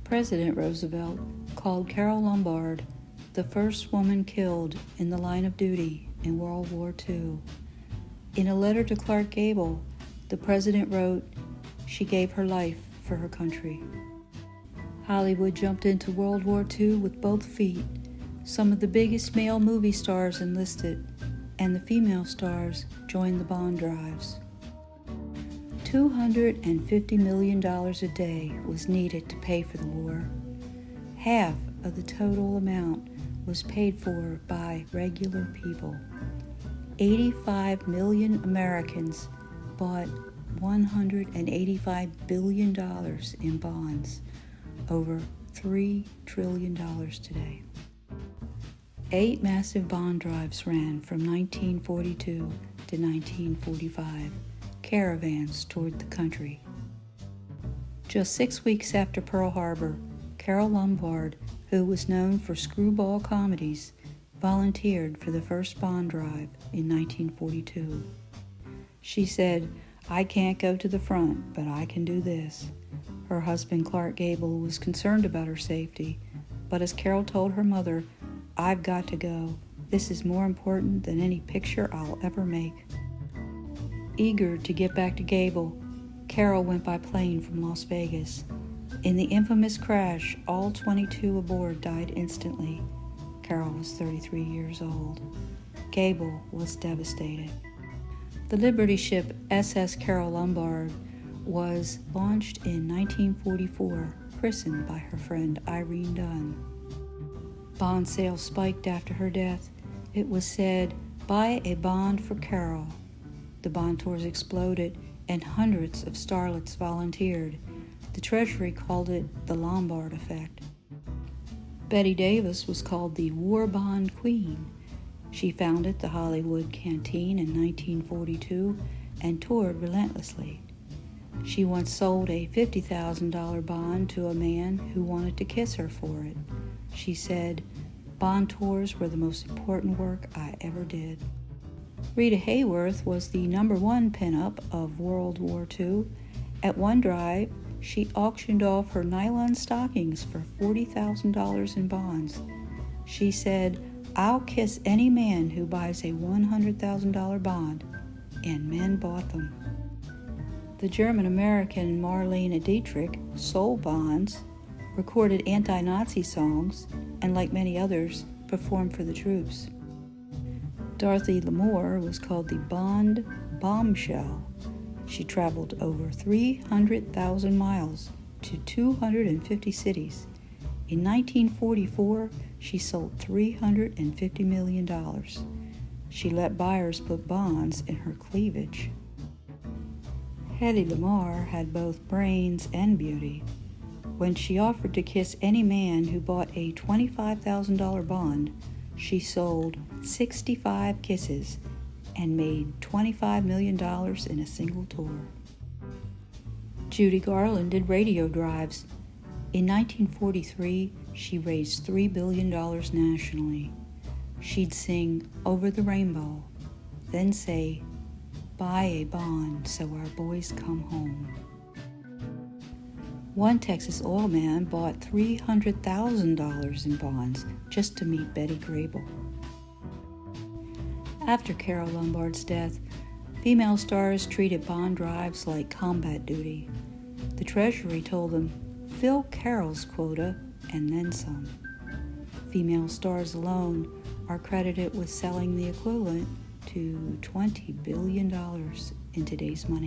President Roosevelt called Carole Lombard the first woman killed in the line of duty in World War II. In a letter to Clark Gable, the president wrote, "She gave her life for her country." Hollywood jumped into World War II with both feet. Some of the biggest male movie stars enlisted, and the female stars joined the bond drives. $250 million a day was needed to pay for the war. Half of the total amount was paid for by regular people. 85 million Americans bought $185 billion in bonds, over $3 trillion today. 8 massive bond drives ran from 1942 to 1945, caravans toward the country. Just 6 weeks after Pearl Harbor, Carole Lombard, who was known for screwball comedies, volunteered for the first bond drive in 1942. She said, "I can't go to the front, but I can do this." Her husband Clark Gable was concerned about her safety, but as Carole told her mother, "I've got to go. This is more important than any picture I'll ever make." Eager to get back to Gable, Carole went by plane from Las Vegas. In the infamous crash, all 22 aboard died instantly. Carole was 33 years old. Gable was devastated. The Liberty ship SS Carole Lombard was launched in 1944, christened by her friend Irene Dunn. Bond sales spiked after her death. It was said, "Buy a bond for Carole." The bond tours exploded, and hundreds of starlets volunteered. The Treasury called it the Lombard effect. Bette Davis was called the War Bond Queen. She founded the Hollywood Canteen in 1942 and toured relentlessly. She once sold a $50,000 bond to a man who wanted to kiss her for it. She said, "Bond tours were the most important work I ever did." Rita Hayworth was the #1 pinup of World War II. At one drive, she auctioned off her nylon stockings for $40,000 in bonds. She said, "I'll kiss any man who buys a $100,000 bond," and men bought them. The German-American Marlene Dietrich sold bonds, recorded anti-Nazi songs, and like many others, performed for the troops. Dorothy Lamour was called the Bond Bombshell. She traveled over 300,000 miles to 250 cities. In 1944, she sold $350 million. She let buyers put bonds in her cleavage. Hedy Lamarr had both brains and beauty. When she offered to kiss any man who bought a $25,000 bond, she sold 65 kisses and made $25 million in a single tour. Judy Garland did radio drives. In 1943, she raised $3 billion nationally. She'd sing "Over the Rainbow," then say, "Buy a bond so our boys come home." One Texas oil man bought $300,000 in bonds just to meet Betty Grable. After Carole Lombard's death, female stars treated bond drives like combat duty. The Treasury told them, "Fill Carole's quota and then some." Female stars alone are credited with selling the equivalent to $20 billion in today's money.